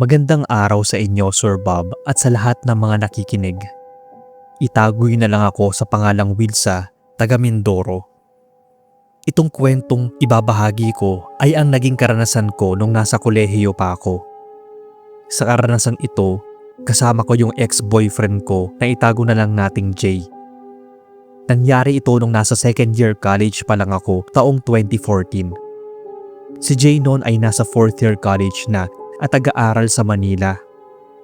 Magandang araw sa inyo, Sir Bob, at sa lahat ng mga nakikinig. Itagoy na lang ako sa pangalang Wilsa, taga Mindoro. Itong kwentong ibabahagi ko ay ang naging karanasan ko nung nasa kolehiyo pa ako. Sa karanasang ito, kasama ko yung ex-boyfriend ko na itago na lang nating Jay. Nangyari ito nung nasa second year college pa lang ako taong 2014. Si Jay noon ay nasa fourth year college na at taga-aral sa Manila.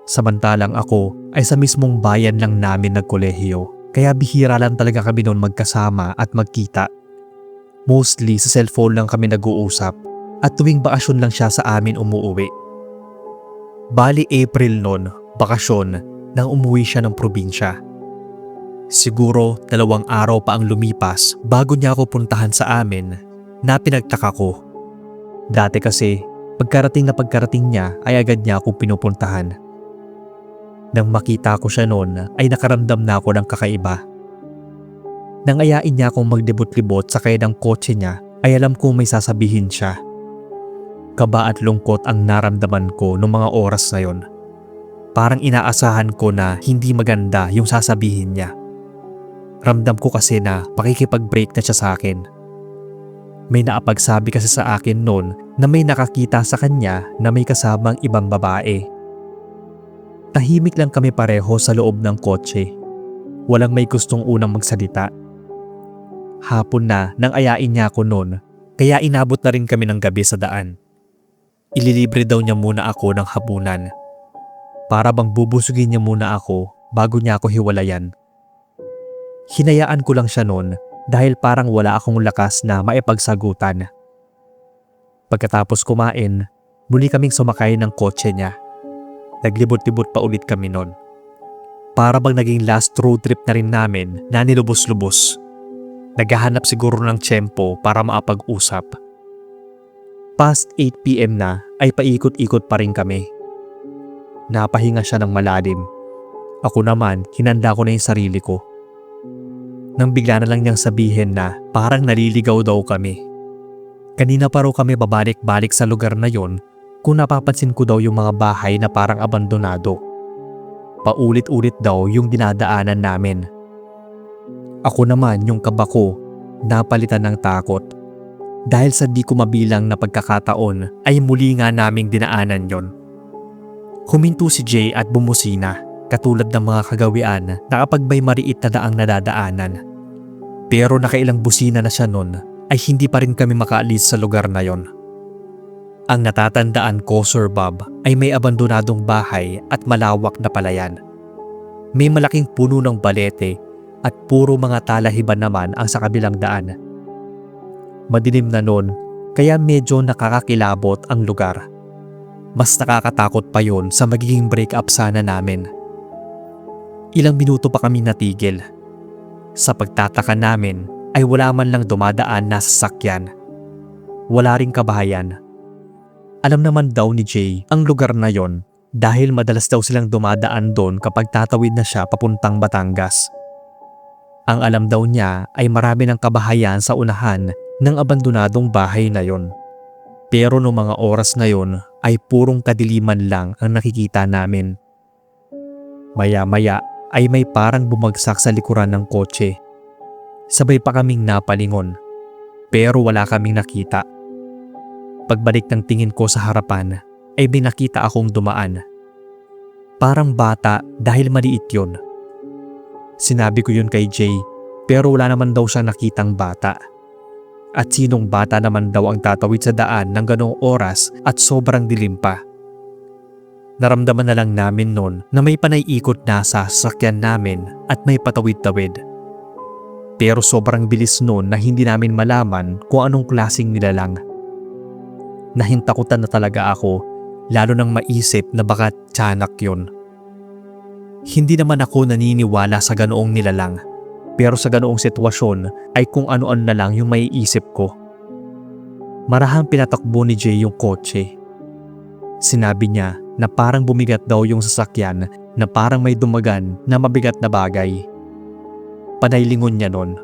Samantalang ako ay sa mismong bayan lang namin nagkolehiyo, kaya bihira lang talaga kami noon magkasama at magkita. Mostly sa cellphone lang kami nag-uusap at tuwing bakasyon lang siya sa amin umuwi. Bali April noon, bakasyon, nang umuwi siya ng probinsya. Siguro 2 araw pa ang lumipas bago niya ako puntahan sa amin na pinagtaka ko. Dati kasi, pagkarating niya ay agad niya akong pinupuntahan. Nang makita ko siya noon ay nakaramdam na ako ng kakaiba. Nang ayain niya akong maglibot-libot sa kaya ng kotse niya ay alam kong may sasabihin siya. Kaba at lungkot ang naramdaman ko noong mga oras na yon. Parang inaasahan ko na hindi maganda yung sasabihin niya. Ramdam ko kasi na pakikipag-break na siya sa akin. May naapagsabi kasi sa akin noon na may nakakita sa kanya na may kasamang ibang babae. Tahimik lang kami pareho sa loob ng kotse. Walang may gustong unang magsalita. Hapon na nang ayain niya ako noon, kaya inabot na rin kami ng gabi sa daan. Ililibre daw niya muna ako ng hapunan. Para bang bubusugin niya muna ako bago niya ako hiwalayan. Hinayaan ko lang siya noon dahil parang wala akong lakas na maipagsagutan. Pagkatapos kumain, muli kaming sumakay ng kotse niya. Naglibot-libot pa ulit kami noon. Para bang naging last road trip na rin namin na nilubos-lubos. Naghahanap siguro ng tiyempo para maapag-usap. Past 8 PM na ay paikot-ikot pa rin kami. Napahinga siya ng malalim. Ako naman, hinanda ko na yung sarili ko. Nang bigla na lang niyang sabihin na parang naliligaw daw kami. Kanina pa raw kami babalik-balik sa lugar na yon kung napapansin ko daw yung mga bahay na parang abandonado. Paulit-ulit daw yung dinadaanan namin. Ako naman yung kaba ko, napalitan ng takot. Dahil sa di ko mabilang na pagkakataon ay muli nga naming dinaanan yon. Huminto si Jay at bumusina katulad ng mga kagawian na kapag may mariit na daang nadadaanan. Pero nakailang busina na siya nun ay hindi pa rin kami makaalis sa lugar na yon. Ang natatandaan ko, Sir Bob, ay may abandonadong bahay at malawak na palayan. May malaking puno ng balete at puro mga talahiban naman ang sa kabilang daan. Madilim na nun, kaya medyo nakakakilabot ang lugar. Mas nakakatakot pa yun sa magiging break-up sana namin. Ilang minuto pa kami natigil. Sa pagtataka namin ay wala man lang dumadaan na sasakyan. Wala ring kabahayan. Alam naman daw ni Jay ang lugar na yon dahil madalas daw silang dumadaan doon kapag tatawid na siya papuntang Batangas. Ang alam daw niya ay marami ng kabahayan sa unahan ng abandonadong bahay na yon. Pero noong mga oras na yon ay purong kadiliman lang ang nakikita namin. Maya-maya ay may parang bumagsak sa likuran ng kotse. Sabay pa kaming napalingon, pero wala kaming nakita. Pagbalik ng tingin ko sa harapan, ay may nakita akong dumaan. Parang bata dahil maliit yun. Sinabi ko yun kay Jay, pero wala naman daw siyang nakitang bata. At sinong bata naman daw ang tatawid sa daan ng ganong oras at sobrang dilim pa. Naramdaman na lang namin noon na may panay-ikot na sa sasakyan namin at may patawid-tawid. Pero sobrang bilis noon na hindi namin malaman kung anong klaseng nilalang. Nahintakutan na talaga ako, lalo nang maisip na baka tiyanak yun. Hindi naman ako naniniwala sa ganoong nilalang, pero sa ganoong sitwasyon ay kung ano-ano na lang yung maiisip ko. Marahang pinatakbo ni Jay yung kotse. Sinabi niya na parang bumigat daw yung sasakyan na parang may dumagan na mabigat na bagay. Panaylingon niya nun.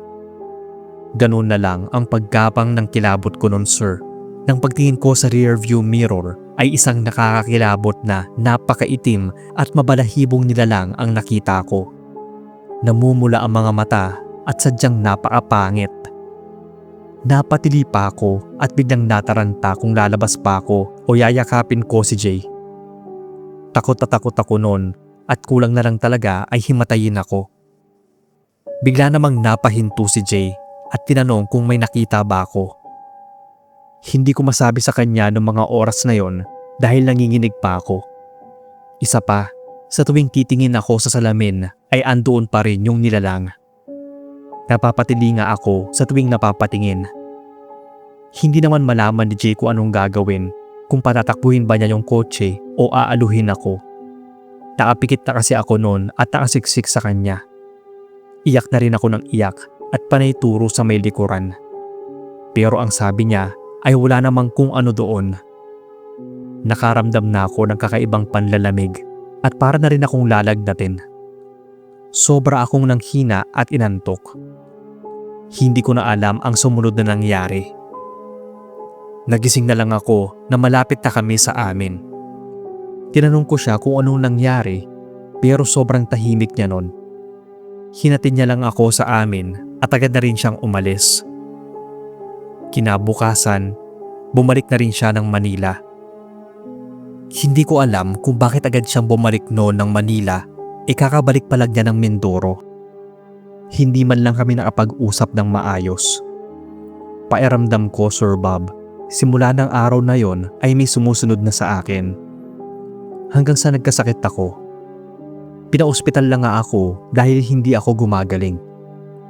Ganun na lang ang pagkapang ng kilabot ko nun, sir. Nang pagtingin ko sa rear view mirror ay isang nakakakilabot na napakaitim at mabalahibong nilalang ang nakita ko. Namumula ang mga mata at sadyang napakapangit. Napatili pa ako at biglang nataranta kung lalabas pa ako o yayakapin ko si Jay. Takot na takot ako noon at kulang na lang talaga ay himatayin ako. Bigla namang napahinto si Jay at tinanong kung may nakita ba ako. Hindi ko masabi sa kanya noong mga oras na yon dahil nanginginig pa ako. Isa pa, sa tuwing titingin ako sa salamin ay andoon pa rin yung nilalang. Napapatili nga ako sa tuwing napapatingin. Hindi naman malaman ni Jay kung anong gagawin, kung patatakbuhin ba niya yung kotse o aaluhin ako. Nakapikit na kasi ako noon at nakasiksik sa kanya. Iyak na rin ako ng iyak at panay turo sa may likuran. Pero ang sabi niya ay wala namang kung ano doon. Nakaramdam na ako ng kakaibang panlalamig at para na rin akong lalagnatin. Sobra akong nanghina at inantok. Hindi ko na alam ang sumunod na nangyari. Nagising na lang ako na malapit na kami sa amin. Tinanong ko siya kung anong nangyari pero sobrang tahimik niya nun. Hinatid niya lang ako sa amin at agad na rin siyang umalis. Kinabukasan, bumalik na rin siya ng Manila. Hindi ko alam kung bakit agad siyang bumalik noon ng Manila, kakabalik pa lang niya ng Mindoro. Hindi man lang kami nakapag-usap ng maayos. Pakiramdam ko, Sir Bob, simula ng araw na yon ay may sumusunod na sa akin. Hanggang sa nagkasakit ako. Pinaospital lang nga ako dahil hindi ako gumagaling.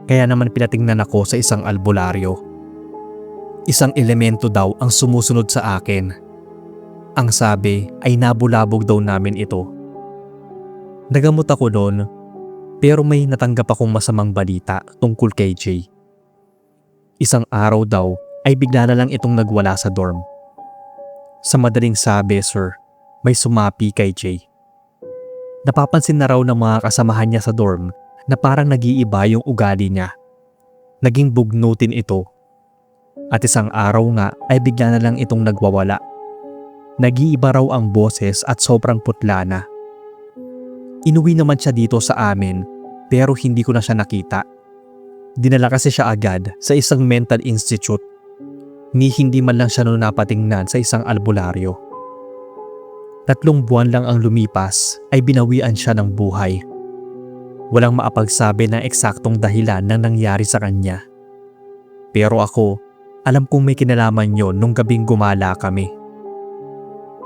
Kaya naman pinatingnan ako sa isang albularyo. Isang elemento daw ang sumusunod sa akin. Ang sabi ay nabulabog daw namin ito. Nagamot ako noon pero may natanggap akong masamang balita tungkol kay Jay. Isang araw daw ay bigla na lang itong nagwala sa dorm. Sa madaling sabi, sir, may sumapi kay Jay. Napapansin na raw ng mga kasamahan niya sa dorm na parang nag-iiba yung ugali niya. Naging bugnutin ito. At isang araw nga ay bigla na lang itong nagwawala. Nag-iiba raw ang boses at sobrang putla na. Inuwi naman siya dito sa amin pero hindi ko na siya nakita. Dinala kasi siya agad sa isang mental institute. Ni hindi man lang siya noon napatingnan sa isang albularyo. 3 buwan lang ang lumipas ay binawian siya ng buhay. Walang maapagsabi ng eksaktong dahilan ng nangyari sa kanya. Pero ako, alam kong may kinalaman yon nung gabing gumala kami.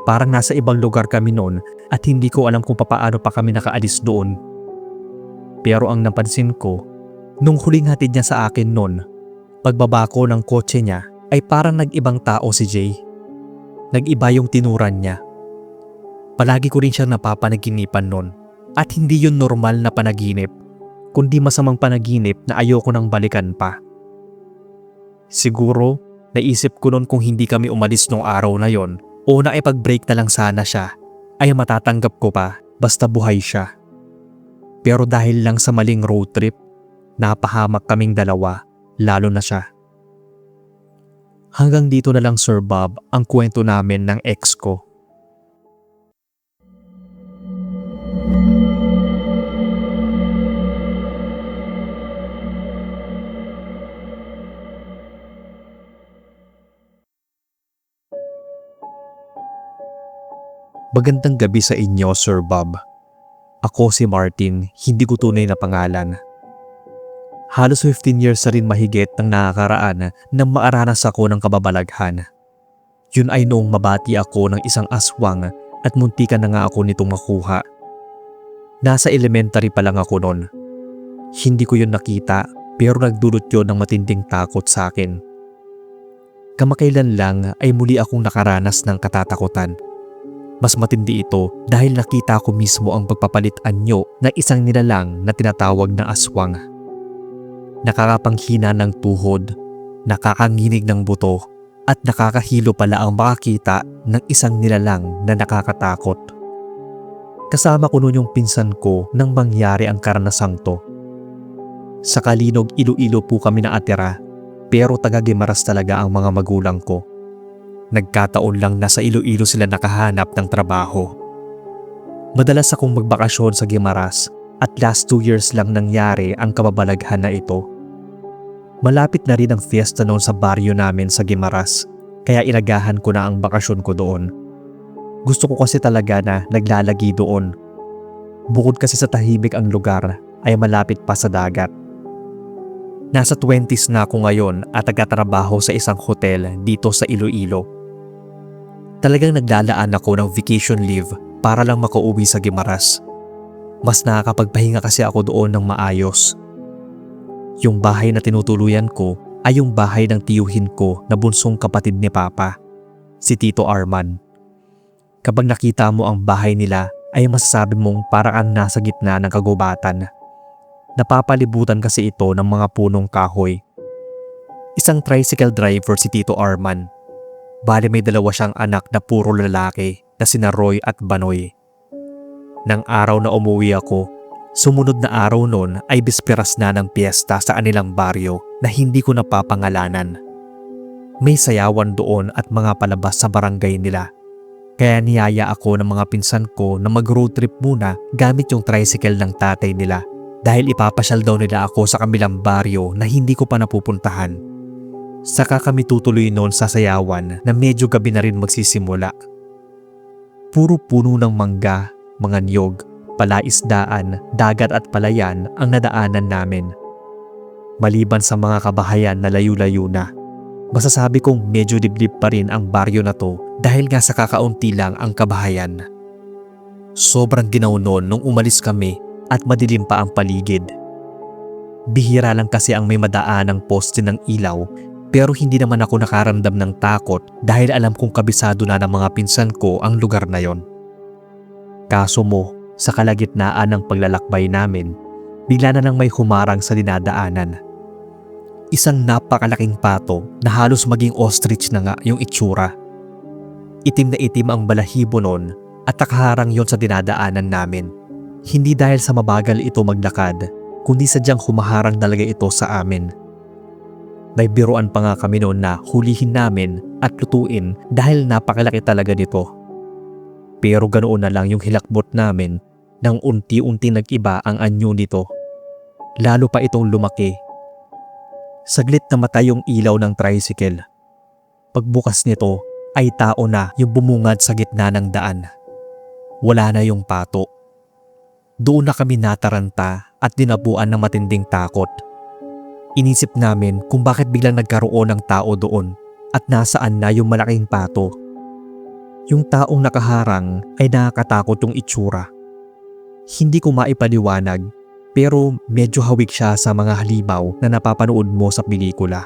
Parang nasa ibang lugar kami noon at hindi ko alam kung papaano pa kami nakaalis doon. Pero ang napansin ko, nung huling hatid niya sa akin noon, pagbaba ko ng kotse niya ay parang nag-ibang tao si Jay. Nag-iba yung tinuran niya. Palagi ko rin siyang napapanaginipan noon at hindi yun normal na panaginip, kundi masamang panaginip na ayoko nang balikan pa. Siguro, naisip ko noon kung hindi kami umalis nung araw na yon o naipag-break na lang sana siya, ay matatanggap ko pa basta buhay siya. Pero dahil lang sa maling road trip, napahamak kaming dalawa, lalo na siya. Hanggang dito na lang, Sir Bob, ang kwento namin ng ex ko. Magandang gabi sa inyo, Sir Bob. Ako si Martin, hindi ko tunay na pangalan. Halos 15 years na rin mahigit nang nakakaraan nang maaranas ako ng kababalaghan. Yun ay noong mabati ako ng isang aswang at muntikan na nga ako nitong makuha. Nasa elementary pa lang ako noon. Hindi ko yun nakita pero nagdulot yun ng matinding takot sa akin. Kamakailan lang ay muli akong nakaranas ng katatakutan. Mas matindi ito dahil nakita ko mismo ang pagpapalit anyo ng isang nilalang na tinatawag na aswang. Nakakapanghina ng tuhod, nakakanginig ng buto, at nakakahilo pala ang makakita ng isang nilalang na nakakatakot. Kasama ko noon yung pinsan ko nang mangyari ang karanasang to. Sa Kalinog, Iloilo po kami naatira, pero taga Guimaras talaga ang mga magulang ko. Nagkataon lang na sa Iloilo sila nakahanap ng trabaho. Madalas akong magbakasyon sa Guimaras at last 2 years lang nangyari ang kababalaghan na ito. Malapit na rin ang fiesta noon sa baryo namin sa Guimaras, kaya inagahan ko na ang bakasyon ko doon. Gusto ko kasi talaga na naglalagi doon. Bukod kasi sa tahimik ang lugar ay malapit pa sa dagat. Nasa 20s na ako ngayon at nagtatrabaho sa isang hotel dito sa Iloilo. Talagang naglalaan ako ng vacation leave para lang makauwi sa Guimaras. Mas nakakapagpahinga kasi ako doon ng maayos. Yung bahay na tinutuluyan ko ay yung bahay ng tiyuhin ko na bunsong kapatid ni Papa, si Tito Arman. Kapag nakita mo ang bahay nila ay masasabi mong parang ang nasa gitna ng kagubatan. Napapalibutan kasi ito ng mga punong kahoy. Isang tricycle driver si Tito Arman. Bale may 2 siyang anak na puro lalaki na sina Roy at Banoy. Nang araw na umuwi ako, sumunod na araw noon ay bisperas na ng piyesta sa kanilang baryo na hindi ko napapangalanan. May sayawan doon at mga palabas sa barangay nila. Kaya niyaya ako ng mga pinsan ko na mag-road trip muna gamit yung tricycle ng tatay nila dahil ipapasyal daw nila ako sa kamilang baryo na hindi ko pa napupuntahan. Saka kami tutuloy noon sa sayawan na medyo gabi na rin magsisimula. Puro puno ng mangga, mga niyog, palaisdaan, dagat at palayan ang nadaanan namin. Maliban sa mga kabahayan na layo-layo na, masasabi kong medyo liblib pa rin ang baryo na to dahil nga sa kakaunti lang ang kabahayan. Sobrang ginaw noon nung umalis kami at madilim pa ang paligid. Bihira lang kasi ang may madaan ng poste ng ilaw pero hindi naman ako nakaramdam ng takot dahil alam kong kabisado na ng mga pinsan ko ang lugar na yon. Kaso mo, sa kalagitnaan ng paglalakbay namin, bigla na lang may humarang sa dinadaanan. Isang napakalaking pato na halos maging ostrich na nga yung itsura. Itim na itim ang balahibo nun at nakaharang yon sa dinadaanan namin. Hindi dahil sa mabagal ito maglakad, kundi sadyang humaharang talaga ito sa amin. May biruan pa nga kami noon na hulihin namin at lutuin dahil napakalaki talaga nito. Pero ganoon na lang yung hilakbot namin nang unti-unti nag-iba ang anyo nito. Lalo pa itong lumaki. Saglit namatay yung ilaw ng tricycle. Pagbukas nito ay tao na yung bumungad sa gitna ng daan. Wala na yung pato. Doon na kami nataranta at dinabuan ng matinding takot. Inisip namin kung bakit biglang nagkaroon ng tao doon at nasaan na yung malaking pato. Yung taong nakaharang ay nakakatakot yung itsura. Hindi ko maipaliwanag pero medyo hawig siya sa mga halimaw na napapanood mo sa pelikula.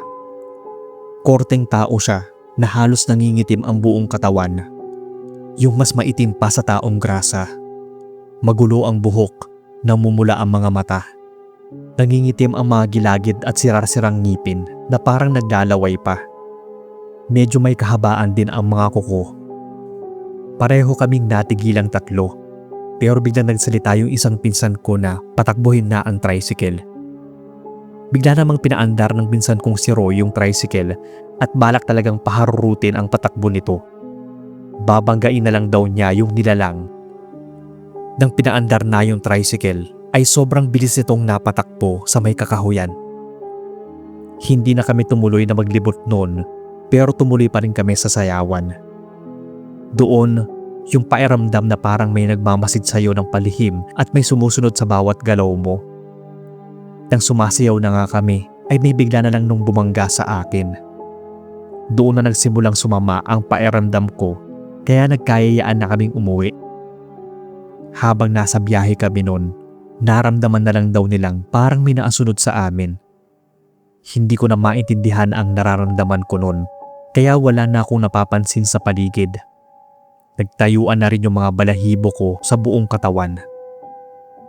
Korteng tao siya na halos nangingitim ang buong katawan. Yung mas maitim pa sa taong grasa. Magulo ang buhok, namumula ang mga mata. Nangingitim ang mga gilagid at sirang-sirang ngipin na parang naglalaway pa. Medyo may kahabaan din ang mga kuko. Pareho kaming natigilang 3, pero biglang nagsalita yung isang pinsan ko na patakbuhin na ang tricycle. Bigla namang pinaandar ng pinsan kong si Roy yung tricycle at balak talagang paharurutin ang patakbo nito. Babanggain na lang daw niya yung nilalang. Nang pinaandar na yung tricycle ay sobrang bilis nitong napatakbo sa may kakahuyan. Hindi na kami tumuloy na maglibot noon pero tumuloy pa rin kami sa sayawan. Doon, yung pakiramdam na parang may nagmamasid sa'yo ng palihim at may sumusunod sa bawat galaw mo. Nang sumasayaw na nga kami ay may bigla na lang nung bumangga sa akin. Doon na nagsimulang sumama ang pakiramdam ko kaya nagkayayaan na kaming umuwi. Habang nasa biyahe kami noon, naramdaman na lang daw nilang parang may naasunod sa amin. Hindi ko na maintindihan ang nararamdaman ko noon, kaya wala na akong napapansin sa paligid. Nagtayuan na rin yung mga balahibo ko sa buong katawan.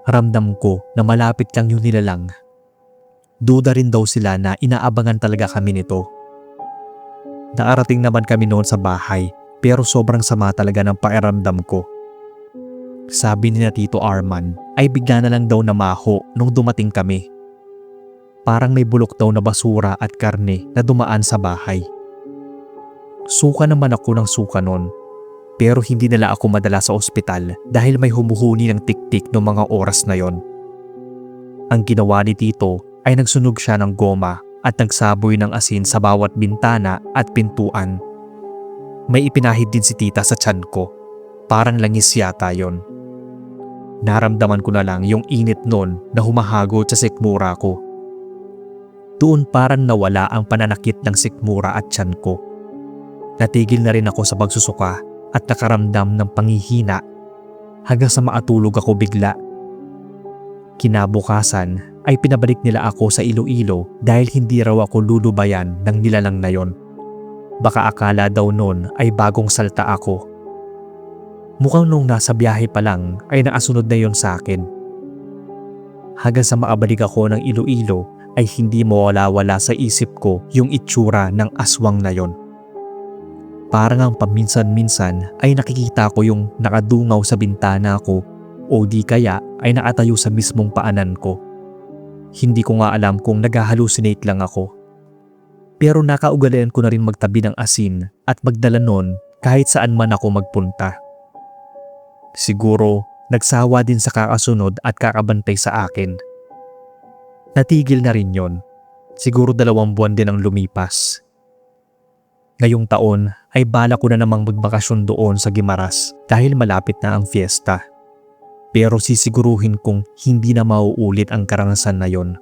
Ramdam ko na malapit lang yung nilalang. Duda rin daw sila na inaabangan talaga kami nito. Nakarating naman kami noon sa bahay pero sobrang sama talaga ng pakiramdam ko. Sabi ni na Tito Arman ay bigla na lang daw namaho nung dumating kami. Parang may bulok daw na basura at karne na dumaan sa bahay. Suka naman ako ng suka noon. Pero hindi nila ako madala sa ospital dahil may humuhuni ng tiktik noong mga oras na yon. Ang ginawa ni Tito ay nagsunog siya ng goma at nagsaboy ng asin sa bawat bintana at pintuan. May ipinahid din si tita sa tiyan ko. Parang langis yata yon. Naramdaman ko na lang yung init nun na humahagod sa sikmura ko. Doon parang nawala ang pananakit ng sikmura at tiyan ko. Natigil na rin ako sa pagsusuka at nakaramdam ng panghihina hanggang sa maatulog ako bigla. Kinabukasan ay pinabalik nila ako sa Iloilo dahil hindi raw ako lulubayan ng nilalang na yon. Baka akala daw noon ay bagong salta ako. Mukhang nung nasa biyahe pa lang ay naasunod na yon sa akin. Hanggang sa makabalik ako ng Iloilo ay hindi mawala-wala sa isip ko yung itsura ng aswang na yon. Parang ang paminsan-minsan ay nakikita ko yung nakadungaw sa bintana ko o di kaya ay nakatayo sa mismong paanan ko. Hindi ko nga alam kung nag-hallucinate lang ako. Pero nakaugalian ko na rin magtabi ng asin at magdala nun kahit saan man ako magpunta. Siguro nagsawa din sa kakasunod at kakabantay sa akin. Natigil na rin yon. Siguro 2 buwan din ang lumipas. Ngayong taon ay bala ko na namang magbakasyon doon sa Guimaras dahil malapit na ang fiesta. Pero sisiguruhin kong hindi na mauulit ang karanasan na yon.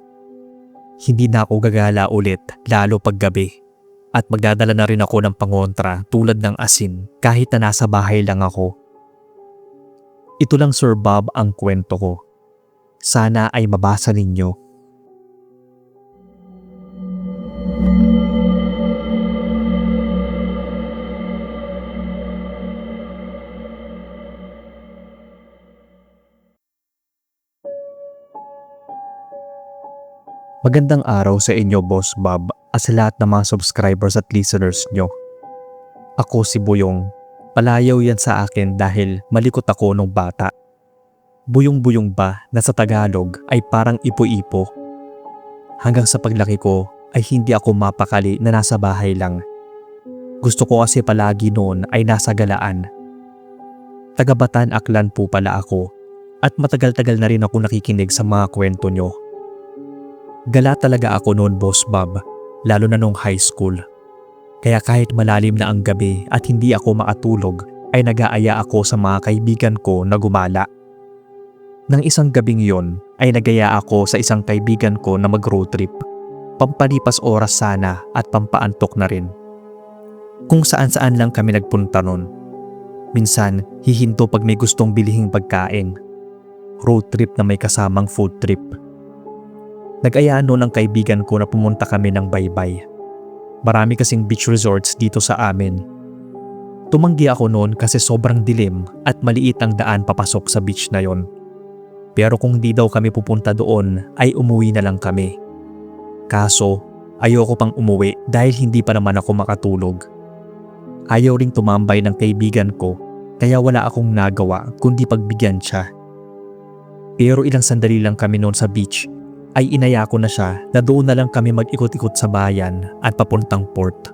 Hindi na ako gagala ulit lalo paggabi at magdadala na rin ako ng pangontra tulad ng asin kahit na nasa bahay lang ako. Ito lang Sir Bob ang kwento ko. Sana ay mabasa ninyo. Magandang araw sa inyo, Boss Bob, at sa lahat ng mga subscribers at listeners nyo. Ako si Buyong. Palayaw yan sa akin dahil malikot ako nung bata. Buyong-buyong ba na sa Tagalog ay parang ipo-ipo. Hanggang sa paglaki ko ay hindi ako mapakali na nasa bahay lang. Gusto ko kasi palagi noon ay nasa galaan. Taga Bataan Aklan po pala ako at matagal-tagal na rin ako nakikinig sa mga kwento nyo. Gala talaga ako noon, Boss Bob, lalo na nung high school. Kaya kahit malalim na ang gabi at hindi ako makatulog, ay nag-aaya ako sa mga kaibigan ko na gumala. Nang isang gabing yon, ay nagaya ako sa isang kaibigan ko na mag-road trip. Pampalipas oras sana at pampaantok na rin. Kung saan-saan lang kami nagpunta noon. Minsan, hihinto pag may gustong bilihing pagkain. Road trip na may kasamang food trip. Nag-aya noon ang kaibigan ko na pumunta kami ng Baybay. Marami kasing beach resorts dito sa amin. Tumanggi ako noon kasi sobrang dilim at maliit ang daan papasok sa beach na yon. Pero kung di daw kami pupunta doon ay umuwi na lang kami. Kaso ayoko pang umuwi dahil hindi pa naman ako makatulog. Ayaw ring tumambay ng kaibigan ko kaya wala akong nagawa kundi pagbigyan siya. Pero ilang sandali lang kami noon sa beach ay inaya ko na siya na doon na lang kami mag-ikot-ikot sa bayan at papuntang port.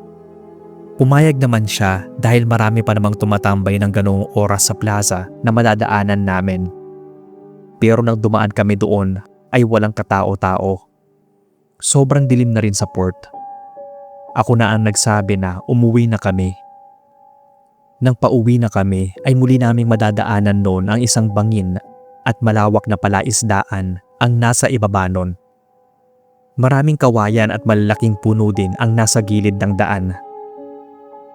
Pumayag naman siya dahil marami pa namang tumatambay ng ganoong oras sa plaza na madadaanan namin. Pero nang dumaan kami doon ay walang katao-tao. Sobrang dilim na rin sa port. Ako na ang nagsabi na umuwi na kami. Nang pauwi na kami ay muli naming madadaanan noon ang isang bangin at malawak na palaisdaan ang nasa ibaba nun. Maraming kawayan at malalaking puno din ang nasa gilid ng daan.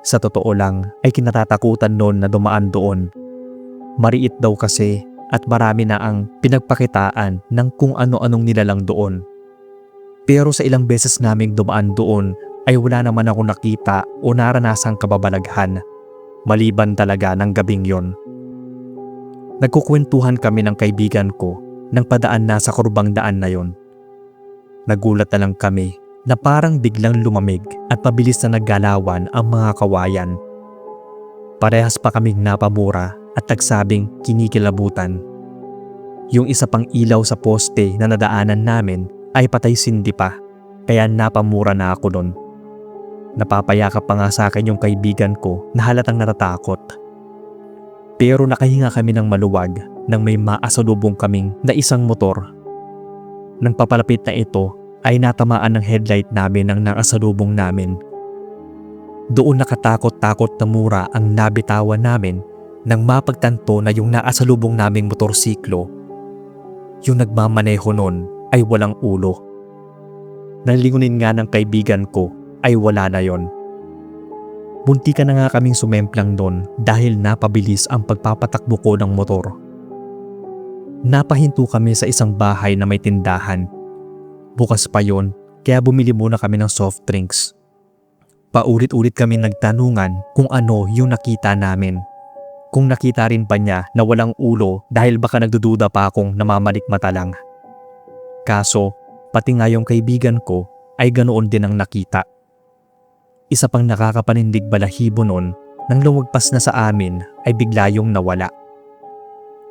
Sa totoo lang ay kinatatakutan nun na dumaan doon. Mariit daw kasi at marami na ang pinagpakitaan ng kung ano-anong nilalang doon. Pero sa ilang beses naming dumaan doon ay wala naman ako nakita o naranasang kababalaghan. Maliban talaga ng gabing yon. Nagkukwentuhan kami ng kaibigan ko nang padaan na sa kurbang daan na yon. Nagulat na lang kami na parang biglang lumamig at mabilis na naggalawan ang mga kawayan. Parehas pa kaming napamura at nagsabing kinikilabutan. Yung isa pang ilaw sa poste na nadaanan namin ay patay sindi pa, kaya napamura na ako nun. Napapayakap pa nga sa akin yung kaibigan ko na halatang natatakot. Pero nakahinga kami ng maluwag nang may maasalubong kaming na isang motor. Nang papalapit na ito ay natamaan ng headlight namin ang nakasalubong namin. Doon nakatakot-takot na mura ang nabitawan namin nang mapagtanto na yung nakasalubong naming motorsiklo, yung nagmamaneho nun ay walang ulo. Nalingunin nga ng kaibigan ko ay wala na yon. Muntikan na nga kaming sumemplang nun dahil napabilis ang pagpapatakbo ko ng motor. Napahinto kami sa isang bahay na may tindahan. Bukas pa yon, kaya bumili muna kami ng soft drinks. Paulit-ulit kami nagtanungan kung ano yung nakita namin. Kung nakita rin pa niya na walang ulo dahil baka nagdududa pa akong namamalikmata lang. Kaso, pati nga yung kaibigan ko ay ganoon din ang nakita. Isa pang nakakapanindig balahibo nun nang lumagpas na sa amin ay bigla yung nawala.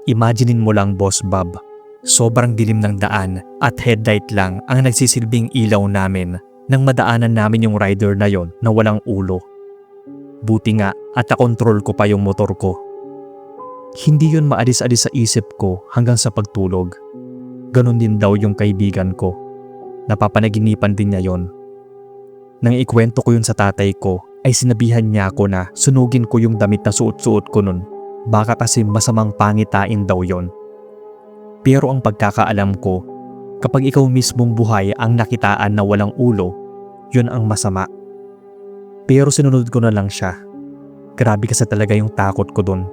Imaginein mo lang, Boss Bob, sobrang dilim ng daan at headlight lang ang nagsisilbing ilaw namin nang madaanan namin yung rider na yon na walang ulo. Buti nga at nakontrol ko pa yung motor ko. Hindi yun maalis-alis sa isip ko hanggang sa pagtulog. Ganon din daw yung kaibigan ko. Napapanaginipan din niya yon. Nang ikwento ko yun sa tatay ko, ay sinabihan niya ako na sunugin ko yung damit na suot-suot ko nun. Baka kasi masamang pangitain daw yon. Pero ang pagkakaalam ko, kapag ikaw mismong buhay ang nakitaan na walang ulo, yun ang masama. Pero sinunod ko na lang siya. Grabe kasi talaga yung takot ko dun.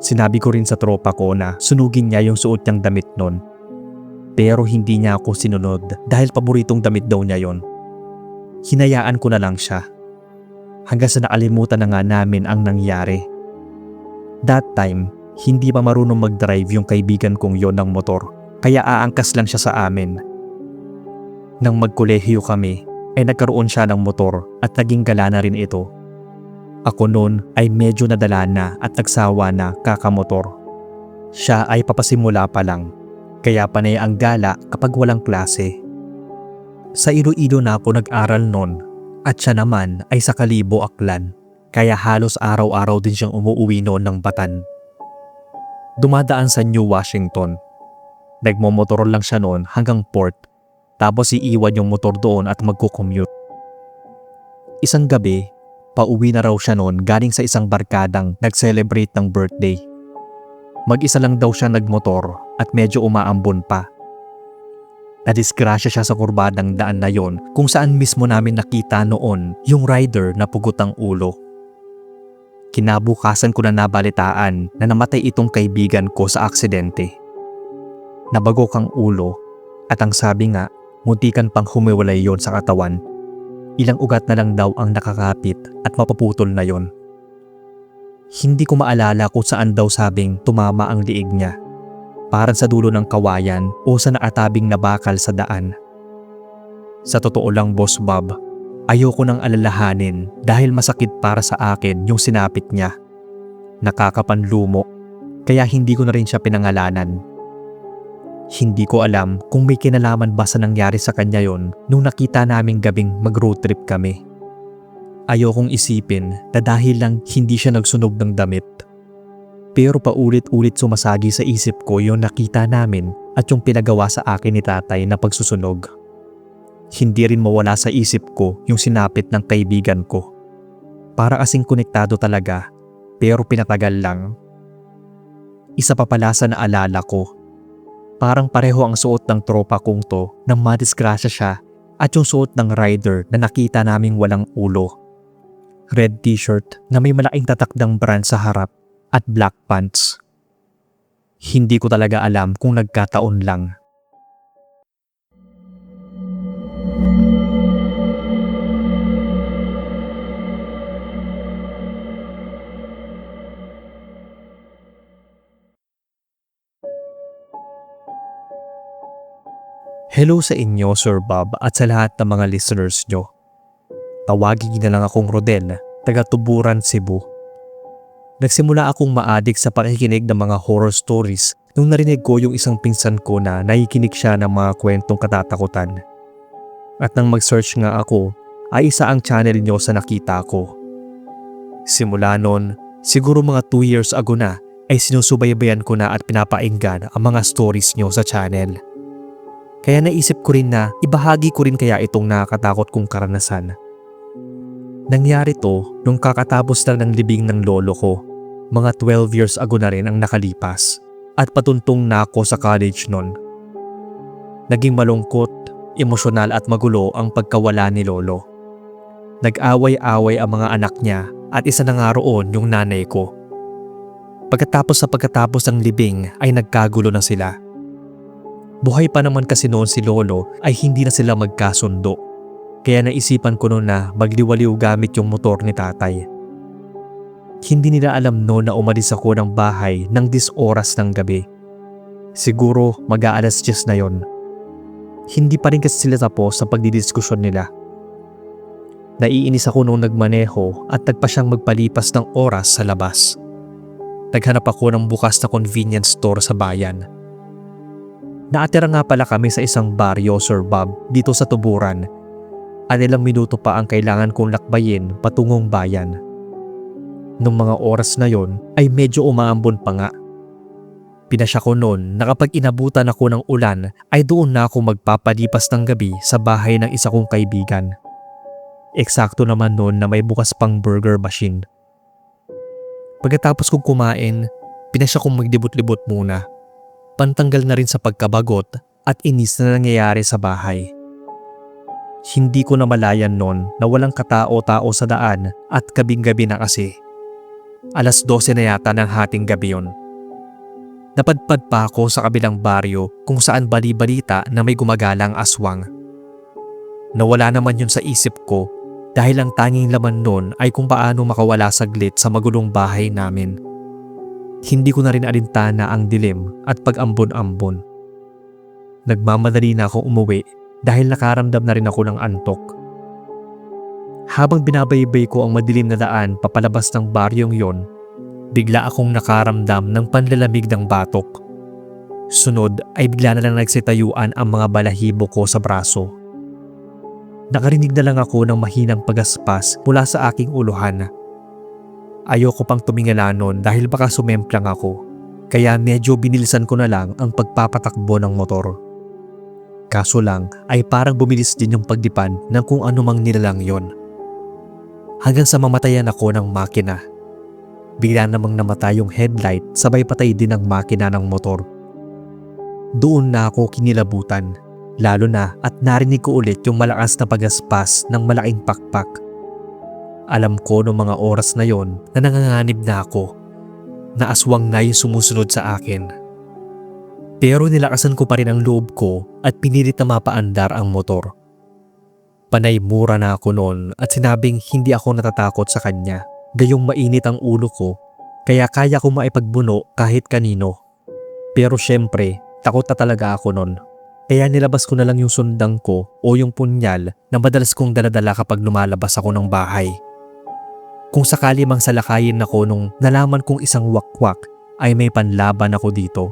Sinabi ko rin sa tropa ko na sunugin niya yung suot niyang damit nun. Pero hindi niya ako sinunod dahil paboritong damit daw niya yon. Hinayaan ko na lang siya. Hanggang sa nakalimutan na nga namin ang nangyari. That time, hindi pa marunong mag-drive yung kaibigan kong yon ng motor, kaya aangkas lang siya sa amin. Nang magkolehiyo kami, ay nagkaroon siya ng motor at naging gala na rin ito. Ako noon ay medyo nadala na at nagsawa na kakamotor. Siya ay papasimula pa lang, kaya panay ang gala kapag walang klase. Sa Iloilo na ako nag-aral noon at siya naman ay sa Kalibo, Aklan, kaya halos araw-araw din siyang umuuwi noon ng Batan. Dumadaan sa New Washington. Nagmomotor lang siya noon hanggang port, tapos iiwan yung motor doon at magko-commute. Isang gabi, pauwi na raw siya noon galing sa isang barkadang nag-celebrate ng birthday. Mag-isa lang daw siya nagmotor at medyo umaambon pa. Nadisgrasya siya sa kurbadang daan na yon kung saan mismo namin nakita noon yung rider na pugot ang ulo. Kinabukasan ko na nabalitaan na namatay itong kaibigan ko sa aksidente. Nabagok ang ulo at ang sabi nga, muntikan pang humiwalay yon sa katawan. Ilang ugat na lang daw ang nakakapit at mapuputol na yon. Hindi ko maalala kung saan daw sabing tumama ang liig niya. Parang sa dulo ng kawayan o sa nakatabing na bakal sa daan. Sa totoo lang, Boss Bob, ayoko nang alalahanin dahil masakit para sa akin yung sinapit niya. Nakakapanlumo, kaya hindi ko na rin siya pinangalanan. Hindi ko alam kung may kinalaman ba sa nangyari sa kanya yon nung nakita naming gabing mag-road trip kami. Ayokong isipin na dahil lang hindi siya nagsunog ng damit. Pero paulit-ulit sumasagi sa isip ko yung nakita namin at yung pinagawa sa akin ni tatay na pagsusunog. Hindi rin mawala sa isip ko yung sinapit ng kaibigan ko. Para kasing konektado talaga, pero pinatagal lang. Isa pa pala sa naalala ko. Parang pareho ang suot ng tropa kong to nang madisgrasya siya at yung suot ng rider na nakita naming walang ulo. Red t-shirt na may malaking tatak ng brand sa harap at black pants. Hindi ko talaga alam kung nagkataon lang. Hello sa inyo, Sir Bob, at sa lahat ng mga listeners nyo. Tawagin na lang akong Rodel, taga Tuburan, Cebu. Nagsimula akong maadik sa pakikinig ng mga horror stories nung narinig ko yung isang pinsan ko na nakikinig siya ng mga kwentong katatakutan. At nang mag-search nga ako, ay isa ang channel nyo sa nakita ko. Simula noon, siguro mga 2 years ago na ay sinusubaybayan ko na at pinapainggan ang mga stories nyo sa channel. Kaya naisip ko rin na ibahagi ko rin kaya itong nakakatakot kong karanasan. Nangyari to nung kakatapos lang ng libing ng lolo ko. Mga 12 years ago na rin ang nakalipas at patuntong na ako sa college noon. Naging malungkot, emosyonal at magulo ang pagkawala ni lolo. Nag-away-away ang mga anak niya at isa na nga roon yung nanay ko. Pagkatapos ng libing ay nagkagulo na sila. Buhay pa naman kasi noon si lolo ay hindi na sila magkasundo. Kaya naisipan ko noon na magliwaliw gamit yung motor ni tatay. Hindi nila alam noon na umalis ako ng bahay ng 10 oras ng gabi. Siguro mag-aalas 10 na yon. Hindi pa rin kasi sila tapos sa pagdidiskusyon nila. Naiinis ako nung nagmaneho at nagpa siyang magpalipas ng oras sa labas. Naghanap ako ng bukas na convenience store sa bayan. Naatira nga pala kami sa isang baryo, Sir Bob, dito sa Tuburan. At ilang minuto pa ang kailangan kong lakbayin patungong bayan. Nung mga oras na yon ay medyo umaambon pa nga. Pinasya ko noon na kapag inabutan ako ng ulan ay doon na ako magpapalipas ng gabi sa bahay ng isa kong kaibigan. Eksakto naman noon na may bukas pang burger machine. Pagkatapos kong kumain, pinasya kong maglibot-libot muna. Pantanggal na rin sa pagkabagot at inis na nangyayari sa bahay. Hindi ko na malayan noon na walang katao-tao sa daan at kabing-gabi na kasi. Alas 12 na yata ng hating gabi yon. Napadpad pa ako sa kabilang baryo kung saan bali-balita na may gumagalang aswang. Nawala naman yun sa isip ko dahil ang tanging laman noon ay kung paano makawala saglit sa magulong bahay namin. Hindi ko na rin alintana ang dilim at pag-ambon-ambon. Nagmamadali na ako umuwi dahil nakaramdam na rin ako ng antok. Habang binabaybay ko ang madilim na daan papalabas ng baryong yon, bigla akong nakaramdam ng panlalamig ng batok. Sunod ay bigla na lang nagsitayuan ang mga balahibo ko sa braso. Nakarinig na lang ako ng mahinang pagaspas mula sa aking uluhan. Ayoko pang tumingala noon dahil baka sumemplang ako, kaya medyo binilisan ko na lang ang pagpapatakbo ng motor. Kaso lang ay parang bumilis din yung pagdipan ng kung anumang nilalang yon. Hanggang sa mamatayan ako ng makina. Bigla namang namatay yung headlight sabay patay din ang makina ng motor. Doon na ako kinilabutan, lalo na at narinig ko ulit yung malakas na pagaspas ng malaking pakpak. Alam ko noong mga oras na yon na nanganganib na ako, na aswang na yung sumusunod sa akin. Pero nilakasan ko pa rin ang loob ko at pinilit na mapaandar ang motor. Panay mura na ako noon at sinabing hindi ako natatakot sa kanya. Gayong mainit ang ulo ko, kaya kaya ko maipagbuno kahit kanino. Pero syempre, takot na talaga ako noon. Kaya nilabas ko na lang yung sundang ko o yung punyal na madalas kong daladala kapag lumalabas ako ng bahay. Kung sakali mang salakayin ako nung nalaman kong isang wakwak ay may panlaban ako dito.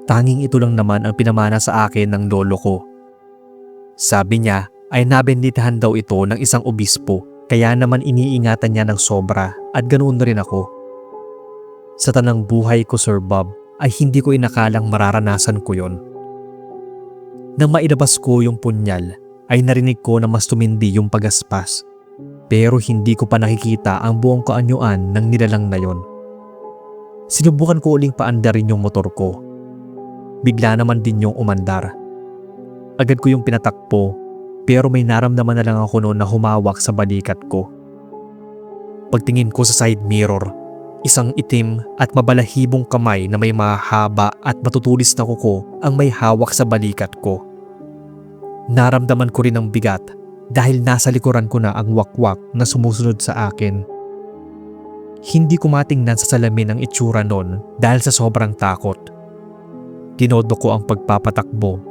Tanging ito lang naman ang pinamana sa akin ng lolo ko. Sabi niya ay nabenditahan daw ito ng isang obispo, kaya naman iniingatan niya ng sobra at ganoon na rin ako. Sa tanang buhay ko, Sir Bob, ay hindi ko inakalang mararanasan ko yon. Nang mailabas ko yung punyal ay narinig ko na mas tumindi yung pagaspas, pero hindi ko pa nakikita ang buong kaanyuan ng nilalang na yon. Sinubukan ko uling paandarin yung motor ko. Bigla naman din yung umandar. Agad ko yung pinatakpo, pero may naramdaman na lang ako noon na humawak sa balikat ko. Pagtingin ko sa side mirror, isang itim at mabalahibong kamay na may mahaba at matutulis na kuko ang may hawak sa balikat ko. Naramdaman ko rin ang bigat dahil nasa likuran ko na ang wakwak na sumusunod sa akin. Hindi ko matingnan sa salamin ang itsura noon dahil sa sobrang takot. Tinodo ko ang pagpapatakbo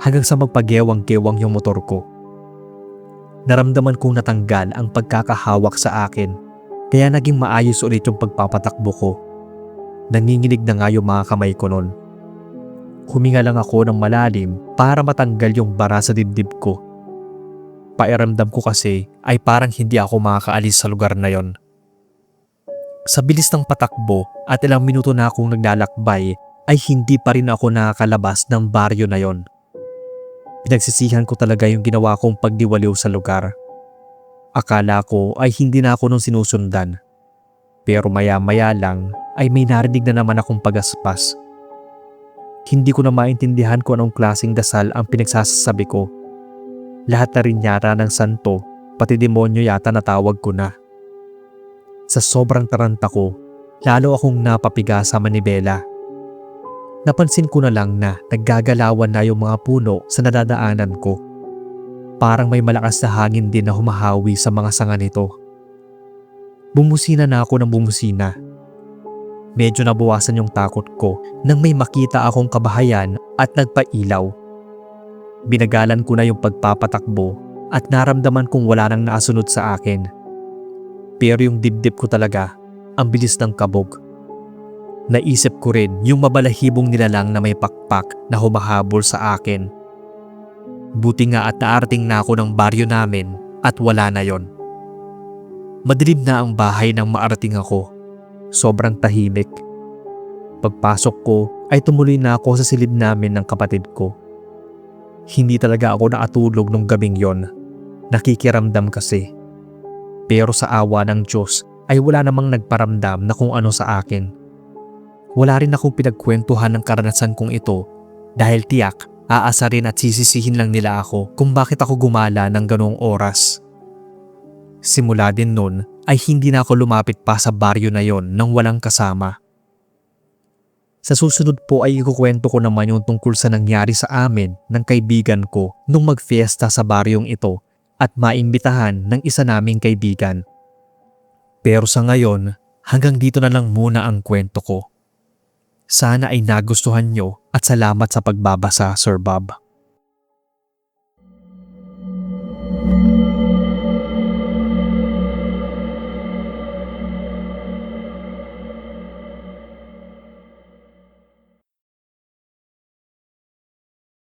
hanggang sa magpagewang-gewang yung motor ko. Naramdaman kong natanggal ang pagkakahawak sa akin, kaya naging maayos ulit yung pagpapatakbo ko. Nanginginig na nga yung mga kamay ko noon. Huminga lang ako ng malalim para matanggal yung bara sa dibdib ko. pakiramdam ko kasi ay parang hindi ako makakaalis sa lugar na yon. Sa bilis ng patakbo at ilang minuto na akong naglalakbay ay hindi pa rin ako nakakalabas ng baryo na yon. Pinagsisihan ko talaga yung ginawa kong pagdiwaliw sa lugar. Akala ko ay hindi na ako nung sinusundan. Pero maya-maya lang ay may narinig na naman akong pagaspas. Hindi ko na maintindihan kung anong klaseng dasal ang pinagsasabi ko. Lahat na rin yata ng santo, pati demonyo yata natawag ko na. Sa sobrang taranta ko, lalo akong napapiga sa manibela. Napansin ko na lang na naggagalawan na yung mga puno sa nadadaanan ko. Parang may malakas na hangin din na humahawi sa mga sanga nito. Bumusina na ako ng bumusina. Medyo nabawasan yung takot ko nang may makita akong kabahayan at nagpailaw. Binagalan ko na yung pagpapatakbo at naramdaman kong wala nang naasunod sa akin. Pero yung dibdib ko talaga, ang bilis ng kabog. Naisip ko rin yung mabalahibong nilalang na may pakpak na humahabol sa akin. Buti nga at naarating na ako ng baryo namin at wala na yon. Madilim na ang bahay nang maarating ako. Sobrang tahimik. Pagpasok ko ay tumuloy na ako sa silid namin ng kapatid ko. Hindi talaga ako nakatulog nung gabing yon. Nakikiramdam kasi. Pero sa awa ng Diyos ay wala namang nagparamdam na kung ano sa akin. Wala rin akong pinagkwentuhan ng karanasan kong ito dahil tiyak aasarin at sisisihin lang nila ako kung bakit ako gumala ng ganoong oras. Simula din nun ay hindi na ako lumapit pa sa baryo na yon nang walang kasama. Sa susunod po ay ikukwento ko naman yung tungkol sa nangyari sa amin ng kaibigan ko nung magfiesta sa baryong ito at maimbitahan ng isa naming kaibigan. Pero sa ngayon, hanggang dito na lang muna ang kwento ko. Sana ay nagustuhan nyo at salamat sa pagbabasa, Sir Bob.